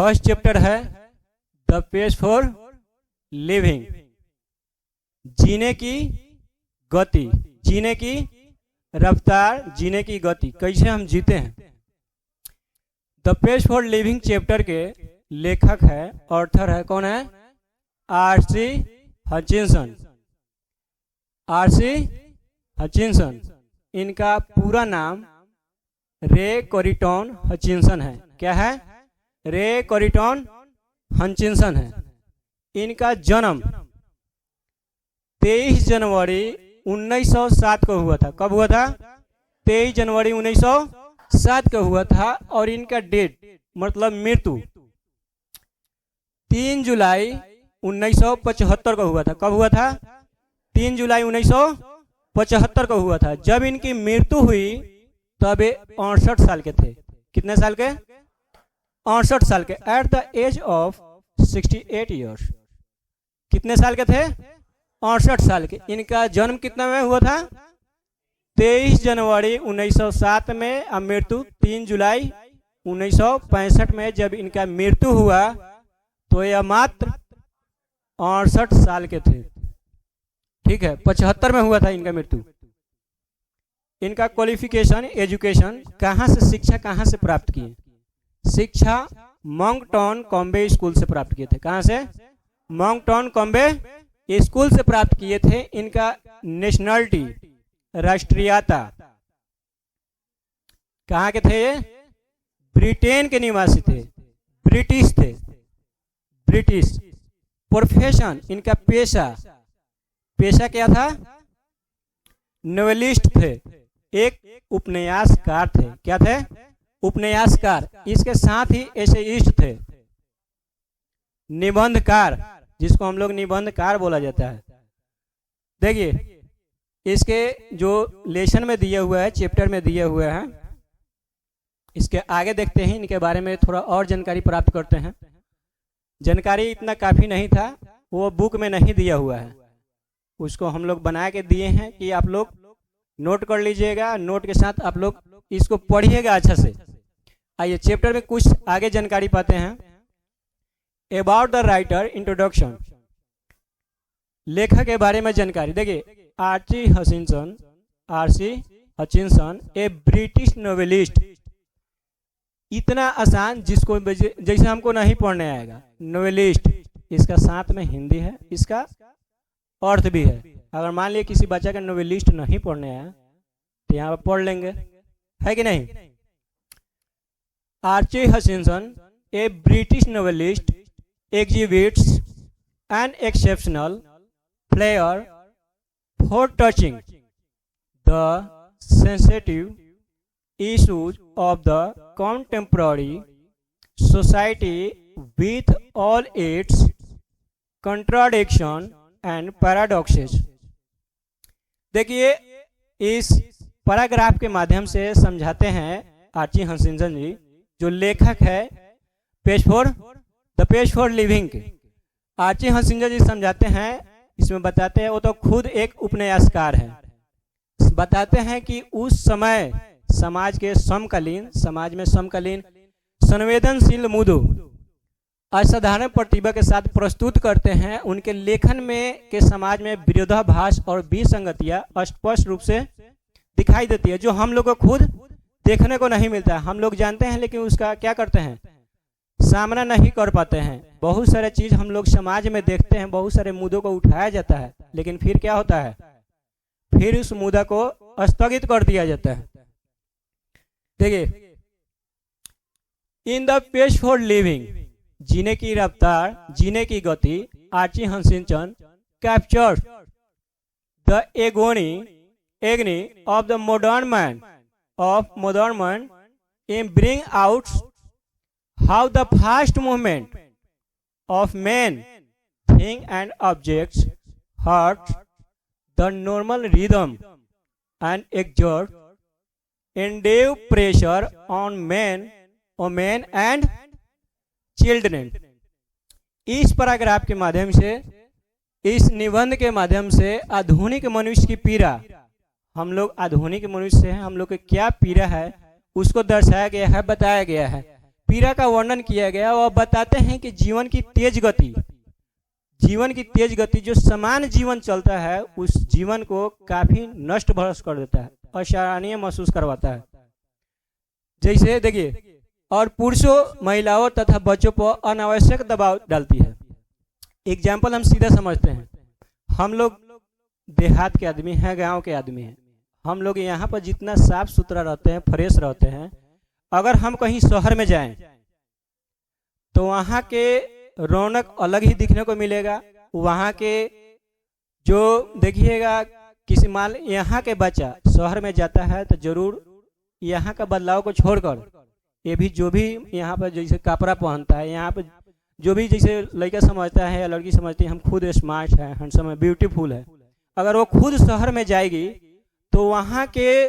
First chapter है the page for living, जीने की गति, जीने की रफ्तार, जीने की गति, कैसे हम जीते हैं। The page for living chapter के लेखक है, ऑथर है, कौन है? आर.सी. हचिंसन। आर.सी. हचिंसन, इनका पूरा नाम रे कोरिटन हचिंसन है। क्या है? रे कोरिटन हचिंसन है। इनका जन्म 23 जनवरी 1907 को हुआ था। कब हुआ था? 23 जनवरी 1907 को हुआ था। और इनका डेट मतलब मृत्यु 3 जुलाई 1975 को हुआ था। कब हुआ था? 3 जुलाई 1975 को हुआ था। जब इनकी मृत्यु हुई तब 68 साल के थे। कितने साल के? 68 साल के, at the age of 68 years. कितने साल के थे? 68 साल के। इनका जन्म कितना में हुआ था? 23 जनवरी 1907 में। और मृत्यु 3 जुलाई 1965 में। जब इनका मृत्यु हुआ तो यह मात्र 68 साल के थे। ठीक है, 75 में हुआ था इनका मृत्यु। इनका क्वालिफिकेशन, एजुकेशन, कहाँ से शिक्षा कहाँ से प्राप्त किए? शिक्षा मॉन्कटन कॉम्बे स्कूल से प्राप्त किए थे। कहाँ से? मॉन्कटन कॉम्बे स्कूल से प्राप्त किए थे। इनका नेशनलिटी, राष्ट्रीयता, कहाँ के थे ये? ब्रिटेन के निवासी थे, ब्रिटिश थे, ब्रिटिश। प्रोफेशन, इनका पेशा, पेशा क्या था? नोवेलिस्ट थे, एक उपन्यासकार थे। क्या थे? उपन्यासकार। इसके साथ ही एसेइस्ट थे, निबंधकार, जिसको हम लोग निबंधकार बोला जाता है। देखिए इसके जो लेसन में दिए हुए हैं, चैप्टर में दिए हुए हैं, इसके आगे देखते हैं। इनके बारे में थोड़ा और जानकारी प्राप्त करते हैं। जानकारी इतना काफ़ी नहीं था, वो बुक में नहीं दिया हुआ है, उसको हम लोग बना के दिए हैं कि आप लोग नोट कर लीजिएगा। नोट के साथ आप लोग इसको पढ़िएगा अच्छा से। आइए चैप्टर में कुछ आगे जानकारी पाते हैं। अबाउट द राइटर, इंट्रोडक्शन, लेखक के बारे में जानकारी। देखिए आर.सी. Hutchinson, RC. हचिंसन ए ब्रिटिश नोवेलिस्ट। इतना आसान जिसको जैसे हमको नहीं पढ़ने आएगा। नोवेलिस्ट, इसका साथ में हिंदी है, इसका अर्थ भी है। अगर मान लिया किसी बच्चा का नोवेलिस्ट नहीं पढ़ने आया तो यहाँ पर पढ़ लेंगे, है कि नहीं? RC. Hutchinson A British novelist exhibits an exceptional flair for touching the sensitive issues of the contemporary society with all its contradiction and paradoxes। देखिए इस पैराग्राफ के माध्यम से समझाते हैं आर.सी. हचिंसन जी, जो लेखक है page for the page for living के। आर.सी. हचिंसन जी समझाते हैं, इसमें बताते हैं, वो तो खुद एक उपन्यासकार है। बताते हैं कि उस समय समाज के समकालीन, समाज में समकालीन संवेदनशील मुद्दों असाधारण प्रतिभा के साथ प्रस्तुत करते हैं। उनके लेखन में के समाज में विरोधाभास और विसंगतियां स्पष्ट रूप से दिखाई देती है, जो हम लोग को खुद देखने को नहीं मिलता है। हम लोग जानते हैं लेकिन उसका क्या करते हैं? सामना नहीं कर पाते हैं। बहुत सारे चीज हम लोग समाज में देखते हैं, बहुत सारे मुद्दों को उठाया जाता है, लेकिन फिर क्या होता है? फिर उस मुद्दा को स्थगित कर दिया जाता है। देखिए in the page for living, जीने की रफ्तार, जीने की गति, RC. Hutchinson captures the agony of the modern man in bring out how the fast movement of men, things and objects hurt the normal rhythm and exert undue pressure on men, women and children। इस paragraph के माध्यम से, इस निबंध के माध्यम से आधुनिक मनुष्य की पीड़ा, हम लोग आधुनिक मनुष्य हैं, हम लोग की क्या पीड़ा है उसको दर्शाया गया है, बताया गया है। पीड़ा का वर्णन किया गया और बताते हैं कि जीवन की तेज गति जो समान जीवन चलता है उस जीवन को काफी नष्ट भ्रष्ट कर देता है, असहनीय महसूस करवाता है। जैसे देखिए, और पुरुषों, महिलाओं तथा बच्चों पर अनावश्यक दबाव डालती है। एग्जाम्पल हम सीधा समझते हैं। हम लोग देहात के आदमी हैं, गांव के आदमी हैं। हम लोग यहाँ पर जितना साफ सुथरा रहते हैं, फ्रेश रहते हैं, अगर हम कहीं शहर में जाएं तो वहाँ के रौनक अलग ही दिखने को मिलेगा। वहाँ के जो देखिएगा, किसी मान यहाँ के बच्चा शहर में जाता है तो जरूर यहाँ का बदलाव को छोड़कर ये भी जो भी यहाँ पर जैसे कपड़ा पहनता है, यहाँ पर जो भी जैसे लड़का समझता है या लड़की समझती है हम खुद स्मार्ट है, हैंडसम है, ब्यूटीफुल है, अगर वो खुद शहर में जाएगी तो वहाँ के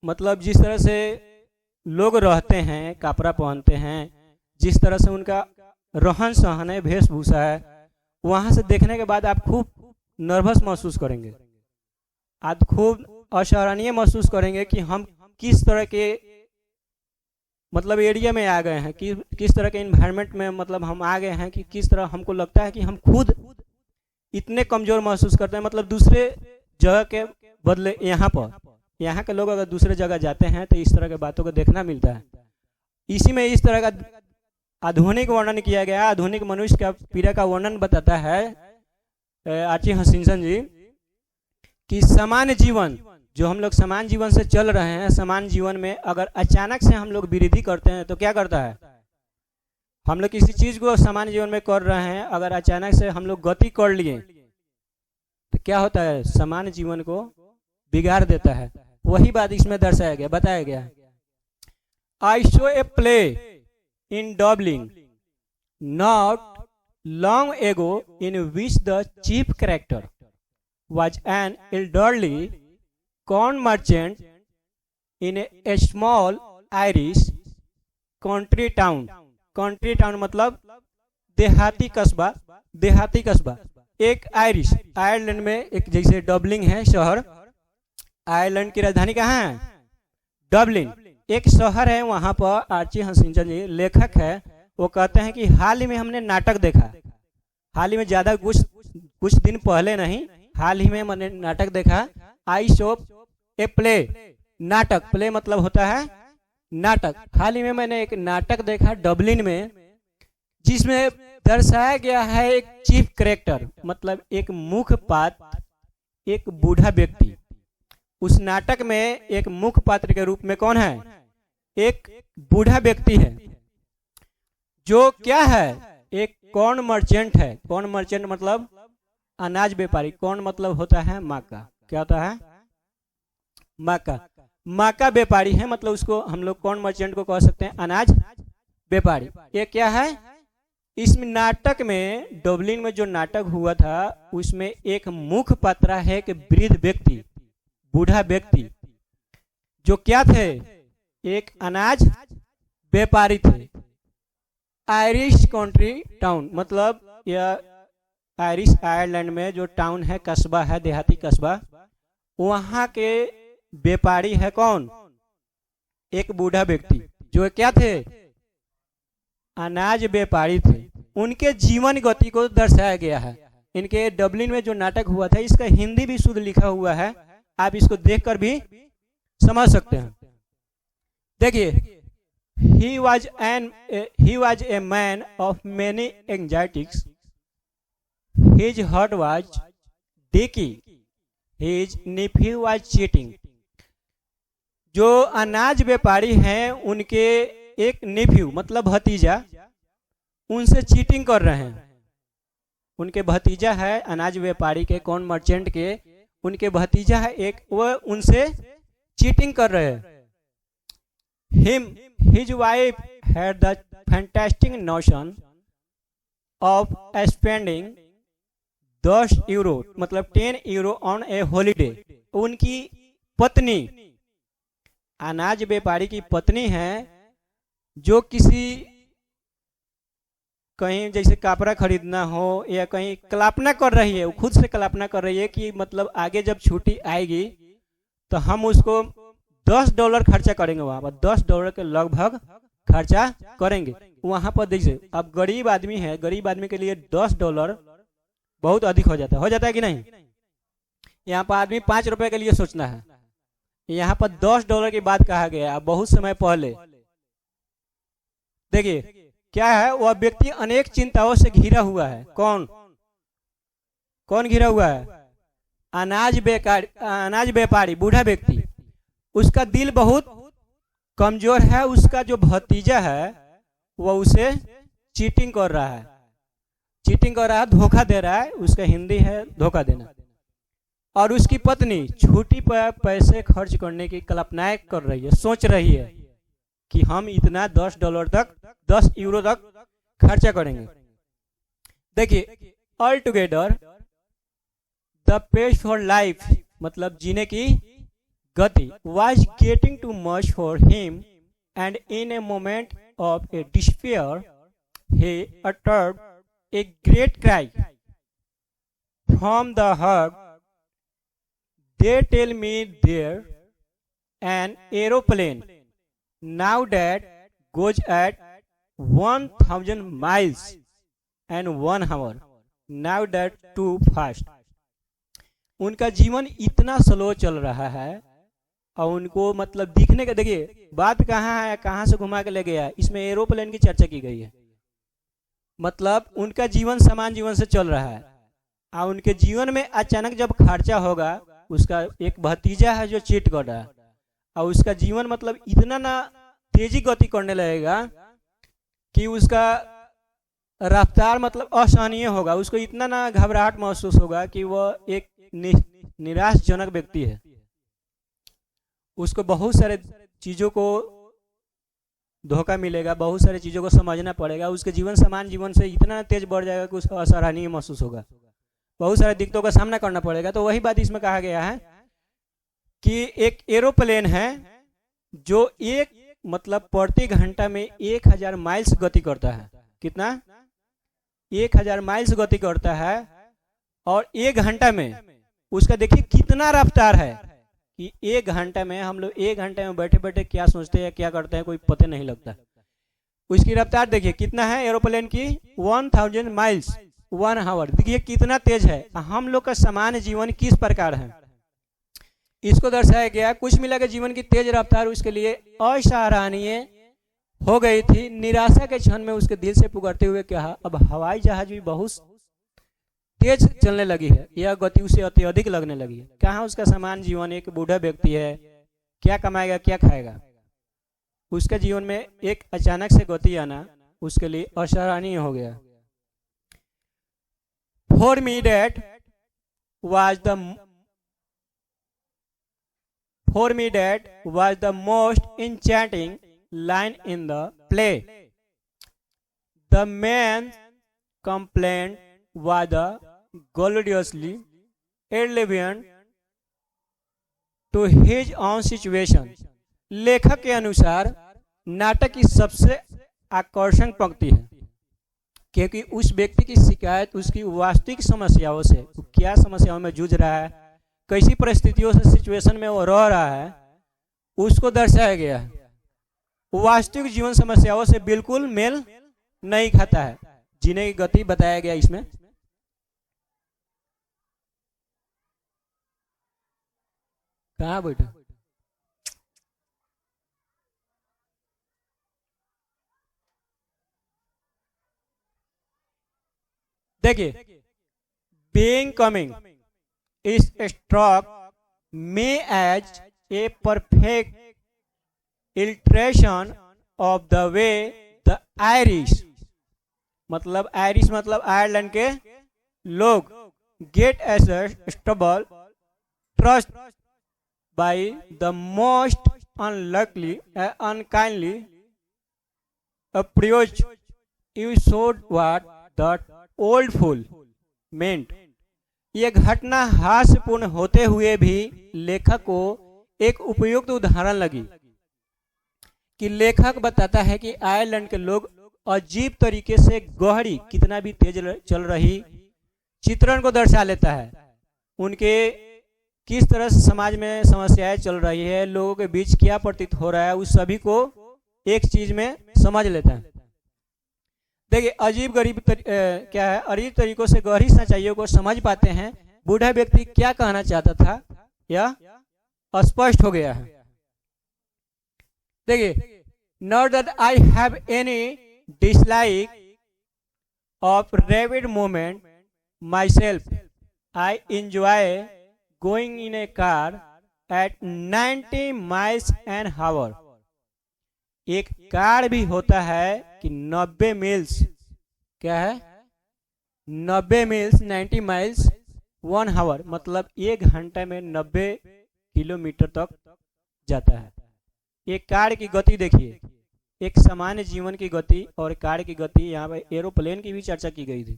मतलब जिस तरह से लोग रहते हैं, कपड़ा पहनते हैं, जिस तरह से उनका रहन सहन है, वेशभूषा है, वहाँ से देखने के बाद आप खूब नर्वस महसूस करेंगे, आप खूब असहनीय महसूस करेंगे कि हम किस तरह के मतलब एरिया में आ गए हैं, कि किस तरह के इन्वायरमेंट में मतलब हम आ गए हैं, कि किस तरह हमको लगता है कि हम खुद इतने कमजोर महसूस करते हैं। मतलब दूसरे जगह के बदले यहाँ के लोग अगर दूसरे जगह जाते हैं तो इस तरह के बातों को देखना मिलता है। इसी में इस तरह का आधुनिक वर्णन किया गया। आधुनिक मनुष्य का पीड़ा का वर्णन बताता है आर्ची हचिंसन जी कि समान जीवन, जो हम लोग समान जीवन से चल रहे हैं, समान जीवन में अगर अचानक से हम लोग वृद्धि करते हैं तो क्या करता है, हम लोग किसी चीज को समान जीवन में कर रहे हैं, अगर अचानक से हम लोग गति कर लिए तो क्या होता है, समान जीवन को बिगाड़ देता है। वही बात इसमें दर्शाया गया, बताया गया है। I show a play in doubling not long ago in which the chief character was an elderly corn merchant in a small Irish country town. Country town मतलब देहाती कस्बा, देहाती कस्बा। एक आयरिश, आयरलैंड में एक जैसे डबलिंग है शहर, आयरलैंड की राजधानी कहाँ है, डबलिन, एक शहर है। वहाँ पर आर्ची हचिंसन जी लेखक है, वो कहते हैं कि हाल ही में हमने नाटक देखा, हाल ही में ज्यादा कुछ दिन पहले नहीं, हाल ही में मैंने नाटक देखा। आई शो ए प्ले, नाटक, प्ले मतलब होता है नाटक। हाल ही में मैंने एक नाटक देखा डबलिन में, जिसमें दर्शाया गया है एक चीफ कैरेक्टर, मतलब एक मुख्य पात्र, एक बूढ़ा व्यक्ति। उस नाटक में एक मुख्य पात्र के रूप में कौन है, एक बूढ़ा व्यक्ति है, जो क्या है, एक कॉर्न मर्चेंट है। कॉर्न मर्चेंट मतलब अनाज व्यापारी। कौन मतलब होता है माका, क्या होता है माका, माका व्यापारी है, मतलब उसको हम लोग कौन मर्चेंट को कह सकते हैं, अनाज व्यापारी। ये क्या है, इस नाटक में, डबलिन में जो नाटक हुआ था उसमें एक मुख्य पात्र है, एक वृद्ध व्यक्ति, बूढ़ा व्यक्ति, जो क्या थे, एक अनाज व्यापारी थे। आयरिश कंट्री टाउन मतलब यह आयरिश आयरलैंड में जो टाउन है, कस्बा है, देहाती कस्बा, वहां के व्यापारी है कौन, एक बूढ़ा व्यक्ति, जो क्या थे, अनाज व्यापारी थे। उनके जीवन गति को दर्शाया गया है। इनके डबलिन में जो नाटक हुआ था, इसका हिंदी भी शुद्ध लिखा हुआ है, आप इसको देखकर भी समझ सकते हैं। देखिए, he was a man of many anxieties. His heart was dicky. His nephew was cheating. जो अनाज व्यापारी हैं, उनके एक नेफ्यू मतलब भतीजा उनसे चीटिंग कर रहे हैं। उनके भतीजा है अनाज व्यापारी के, कौन मर्चेंट के, उनके भतीजा है एक, वो उनसे चीटिंग कर रहे हैं। His wife had the fantastic notion of spending 10 euro मतलब 10 euro on a holiday. उनकी पत्नी, अनाज व्यापारी की पत्नी है, जो किसी कहीं जैसे कपड़ा खरीदना हो या कहीं कल्पना कर रही है, वो खुद से कल्पना कर रही है कि मतलब आगे जब छुट्टी आएगी तो हम उसको $10 खर्चा करेंगे, वहां पर $10 के लगभग खर्चा करेंगे। वहां पर देखिए, अब गरीब आदमी है, गरीब आदमी के लिए $10 बहुत अधिक हो जाता है कि नहीं। यहाँ पर आदमी 5 रुपए के लिए सोचना है, यहाँ पर $10 की बात कहा गया बहुत समय पहले। देखिए क्या है, वह व्यक्ति अनेक चिंताओं से घिरा हुआ है। कौन कौन घिरा हुआ है? अनाज व्यापारी, बूढ़ा व्यक्ति। उसका दिल बहुत कमजोर है। उसका जो भतीजा है वह उसे चीटिंग कर रहा है, धोखा दे रहा है। उसका हिंदी है धोखा देना। और उसकी पत्नी छुट्टी पर पैसे खर्च करने की कल्पनाएं कर रही है, सोच रही है कि हम इतना $10 तक, €10 तक खर्चा करेंगे। देखिए, all together the pace for life, मतलब जीने की गति, was getting too much for him, and in a moment of a despair he uttered a great cry from the heart. They tell me there an aeroplane now that goes at 1,000 miles and 1 hour, now that too fast. उनका जीवन इतना slow चल रहा है और उनको मतलब दिखने का, देखिए बात कहाँ है, कहाँ से घुमा के ले गया, इसमें एरोप्लेन की चर्चा की गई है। मतलब उनका जीवन समान जीवन से चल रहा है और उनके जीवन में अचानक जब खर्चा होगा, उसका एक भतीजा है जो चीट कर रहा है और उसका जीवन मतलब इतना ना तेजी गति करने लगेगा कि उसका रफ्तार मतलब असहनीय होगा। उसको इतना ना घबराहट महसूस होगा कि वह एक निराशजनक व्यक्ति है। उसको बहुत सारे चीजों को धोखा मिलेगा, बहुत सारी चीजों को समझना पड़ेगा। उसके जीवन समान जीवन से इतना तेज बढ़ जाएगा कि उसको असहनीय महसूस होगा, बहुत सारे दिक्कतों का सामना करना पड़ेगा। तो वही बात इसमें कहा गया है कि एक एरोप्लेन है जो एक मतलब प्रति घंटा में 1000 माइल्स गति करता है। कितना? 1000 माइल्स गति करता है और 1 घंटा में उसका देखिए कितना रफ्तार है कि 1 घंटा में, हम लोग 1 घंटे में बैठे बैठे क्या सोचते हैं क्या करते हैं कोई पता नहीं लगता। उसकी रफ्तार देखिए कितना है एरोप्लेन की, 1000 माइल्स 1 आवर। देखिए कितना तेज है। हम लोग का सामान्य जीवन किस प्रकार है इसको दर्शाया गया। कुछ मिला के जीवन की तेज रफ्तार उसके लिए असराहनीय हो गई थी। निराशा के क्षण में उसके दिल से पुकारते हुए कहा, अब हवाई जहाज भी बहुत तेज चलने लगी है, यह गति उसे अत्यधिक लगने लगी है। कहाँ उसका समान जीवन, एक बूढ़ा व्यक्ति है, क्या कमाएगा क्या खाएगा। उसके जीवन में एक अचानक से गति आना उसके लिए असराहनीय हो गया। For me that was the most enchanting line in the play. The man's complaint was gloriously relevant to his own situation. लेखक के अनुसार नाटक की सबसे आकर्षक पंक्ति है क्योंकि उस व्यक्ति की शिकायत उसकी वास्तविक समस्याओं से, क्या समस्याओं में जूझ रहा है, कैसी परिस्थितियों से सिचुएशन में वो रह रहा है, उसको दर्शाया गया है। वास्तविक जीवन समस्याओं से बिल्कुल मेल नहीं खाता है। जीने की गति बताया गया इसमें। कहाँ बैठा? देखिए, being coming is struck me as a perfect illustration of the way the Irish, मतलब आयरिश मतलब आयरलैंड के लोग, get as a stubble trust by the most unlucky unkindly approach. You showed what that old fool meant. यह घटना हास्यपूर्ण होते हुए भी लेखक को एक उपयुक्त उदाहरण लगी कि लेखक बताता है कि आयरलैंड के लोग अजीब तरीके से गहरी, कितना भी तेज चल रही चित्रण को दर्शा लेता है। उनके किस तरह से समाज में समस्याएं चल रही है, लोगों के बीच क्या प्रतीत हो रहा है, उस सभी को एक चीज में समझ लेते हैं। देखिए अजीब गरीब क्या है, अजीब तरीकों से गहरी सच्चाइयों को समझ पाते हैं। बूढ़ा व्यक्ति क्या कहना चाहता था यह स्पष्ट हो गया है। देखिए, not that I have any dislike of rapid movement my self, I enjoy going in A car eight 90 miles an hour. एक कार भी होता है कि 90 मील्स, क्या है 90 मील्स 90 माइल्स 1 आवर, मतलब 1 घंटे में 90 किलोमीटर तक जाता है। एक कार की गति देखिए, एक सामान्य जीवन की गति और कार की गति, यहाँ पे एरोप्लेन की भी चर्चा की गई थी।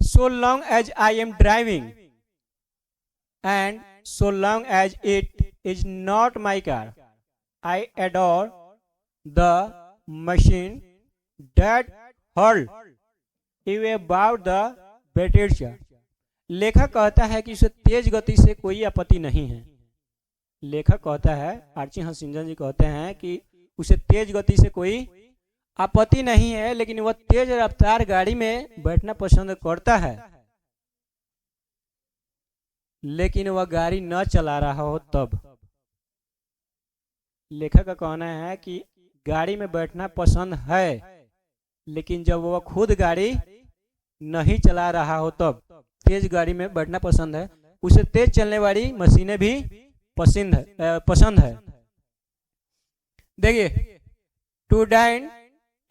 So long as I am driving and so long as it is not my car, I adore the machine that hurled away about the Battersea। लेखक कहता है कि उसे तेज गति से कोई आपत्ति नहीं है। लेखक कहता है, आर्ची हसिंजन जी कहते हैं कि उसे तेज गति से कोई आपत्ति नहीं है, लेकिन वह तेज रफ्तार गाड़ी में बैठना पसंद करता है, लेकिन वह गाड़ी न चला रहा हो तब। लेखक का कहना है कि गाड़ी में बैठना पसंद है, लेकिन जब वह खुद गाड़ी नहीं चला रहा हो तब तेज गाड़ी में बैठना पसंद है। उसे तेज चलने वाली मशीनें भी पसंद है। देखिए, to dine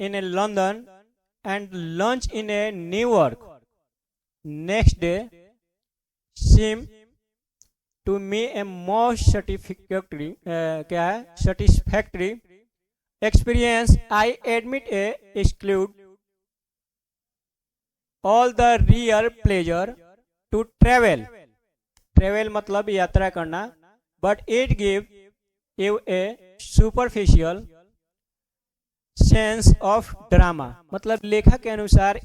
in a London and lunch in a New York next day seem to me a most satisfactory experience. I admit exclude all the real pleasure to travel. Travel मतलब यात्रा करना, but it give you a superficial sense of drama. मतलब लेखक के अनुसार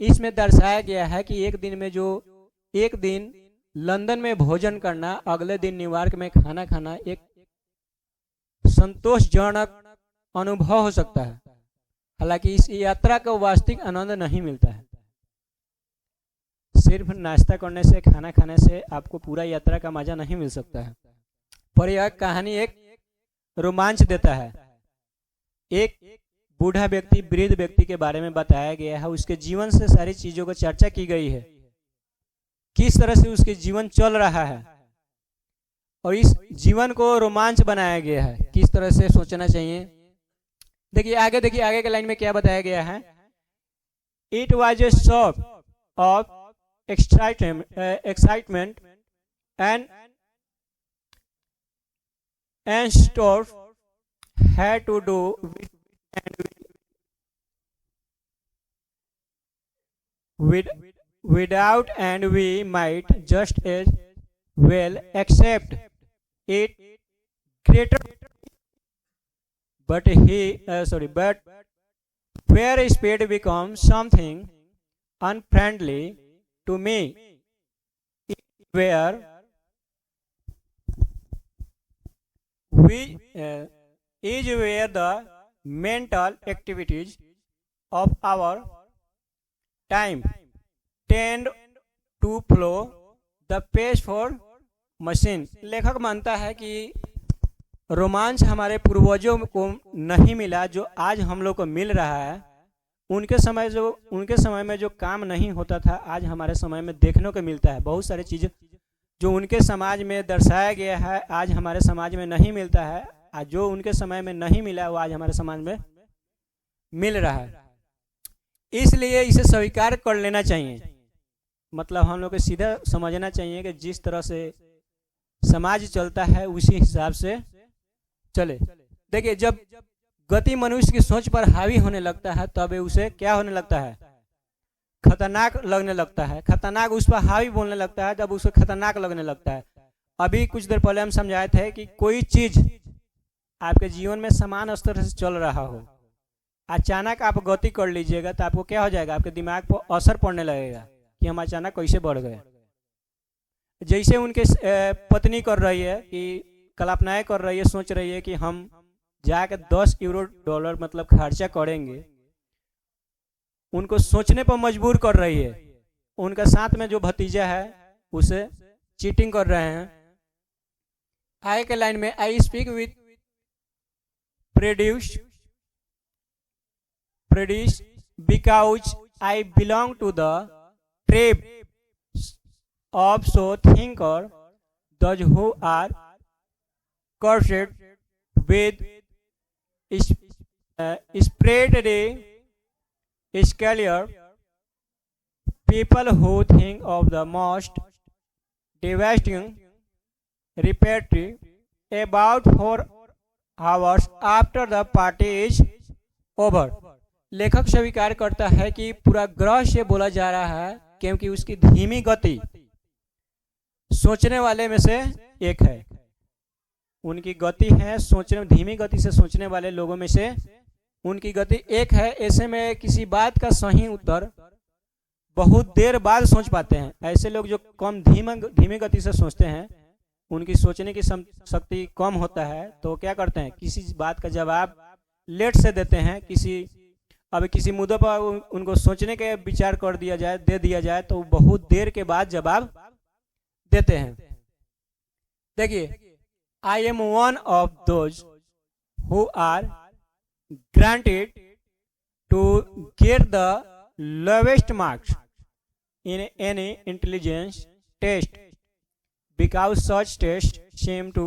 इसमें दर्शाया गया है कि एक दिन लंदन में भोजन करना, अगले दिन न्यूयॉर्क में खाना खाना एक संतोषजनक अनुभव हो सकता है, हालांकि इस यात्रा का वास्तविक आनंद नहीं मिलता है। सिर्फ नाश्ता करने से, खाना खाने से आपको पूरा यात्रा का मजा नहीं मिल सकता है। पर यह कहानी एक रोमांच देता है। एक बूढ़ा व्यक्ति, वृद्ध व्यक्ति के बारे में बताया गया है, उसके जीवन से सारी चीजों को चर्चा की गई है, किस तरह से उसके जीवन चल रहा है और इस जीवन को रोमांच बनाया गया है, किस तरह से सोचना चाहिए। देखिए आगे के लाइन में क्या बताया गया है। It was a shop of excitement and store had to do without, and we might just as well accept it greater, but where speed becomes something unfriendly to me, where the mental activities of our time tend to follow the pace for machine। लेखक मानता है कि रोमांच हमारे पूर्वजों को नहीं मिला जो आज हम लोग को मिल रहा है। उनके समय में जो काम नहीं होता था, आज हमारे समय में देखने को मिलता है। बहुत सारी चीज़ें जो उनके समाज में दर्शाया गया है आज हमारे समाज में नहीं मिलता है, आज जो उनके समय में नहीं मिला वो आज हमारे समाज में मिल रहा है। इसलिए इसे स्वीकार कर लेना चाहिए। मतलब हम लोग को सीधा समझना चाहिए कि जिस तरह से समाज चलता है उसी हिसाब से चले। देखिए, जब गति मनुष्य की सोच पर हावी होने लगता है तब उसे क्या होने लगता है, खतरनाक लगने लगता है। खतरनाक उस पर हावी बोलने लगता है जब उसे खतरनाक लगने लगता है। अभी कुछ देर पहले हम समझाए थे कि कोई चीज आपके जीवन में समान स्तर से चल रहा हो, अचानक आप गति कर लीजिएगा तो आपको क्या हो जाएगा, आपके दिमाग पर असर पड़ने लगेगा कि हम अचानक कैसे बढ़ गए। जैसे उनके पत्नी कर रही है कि कल्पनाएं कर रही है, सोच रही है कि हम जाकर 10 यूरो डॉलर मतलब खर्चा करेंगे, उनको सोचने पर मजबूर कर रही है। उनका साथ में जो भतीजा है उसे चीटिंग कर रहे हैं। आगे के लाइन में I speak with produce because I belong to the tribe of so thinker those who are cursed with spread scalier, people who think of the most devastating repertory about 4 hours after the party is over। लेखक स्वीकार करता है कि पूरा ग्रह से बोला जा रहा है क्योंकि उसकी धीमी गति सोचने वाले में से एक है। उनकी गति है सोचने, धीमी गति से सोचने वाले लोगों में से उनकी गति एक है। ऐसे में किसी बात का सही उत्तर बहुत देर बाद सोच पाते हैं। ऐसे लोग जो कम धीमी गति से सोचते हैं, उनकी सोचने की शक्ति कम होता है, तो क्या करते हैं, किसी बात का जवाब लेट से देते हैं। किसी मुद्दे पर उनको सोचने के विचार कर दिया जाए, दे दिया जाए, तो बहुत देर के बाद जवाब देते हैं। देखिए, I am one of those who are granted to get the lowest marks in any intelligence test because such tests seem to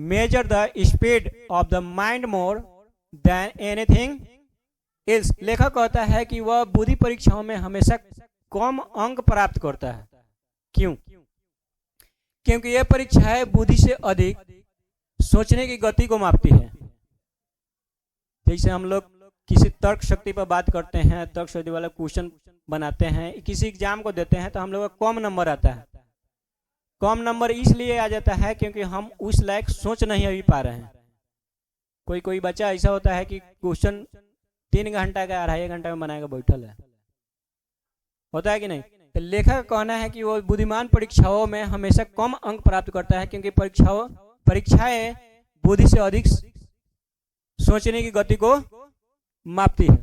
measure the speed of the mind more than anything else। लेखक कहता है कि वह बुद्धि परीक्षाओं में हमेशा कम अंक प्राप्त करता है। क्यों? क्योंकि यह परीक्षाएं बुद्धि से अधिक सोचने की गति को मापती है। जैसे हम लोग किसी तर्क शक्ति पर बात करते हैं, तर्क शक्ति वाला क्वेश्चन बनाते हैं, किसी एग्जाम को देते हैं, तो हम लोग का कम नंबर आता है। कम नंबर इसलिए आ जाता है क्योंकि हम उस लायक सोच नहीं अभी पा रहे हैं। कोई बच्चा ऐसा होता है कि क्वेश्चन 3 घंटा का 2.5 घंटा में बनाएगा, बैठल है, होता है कि नहीं। तो लेखक का कहना है कि वो बुद्धिमान परीक्षाओं में हमेशा कम अंक प्राप्त करता है क्योंकि परीक्षाएं बुद्धि से अधिक सोचने की गति को मापती है।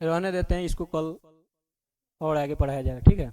रहने देते हैं इसको, कल और आगे पढ़ाया जाएगा, ठीक है।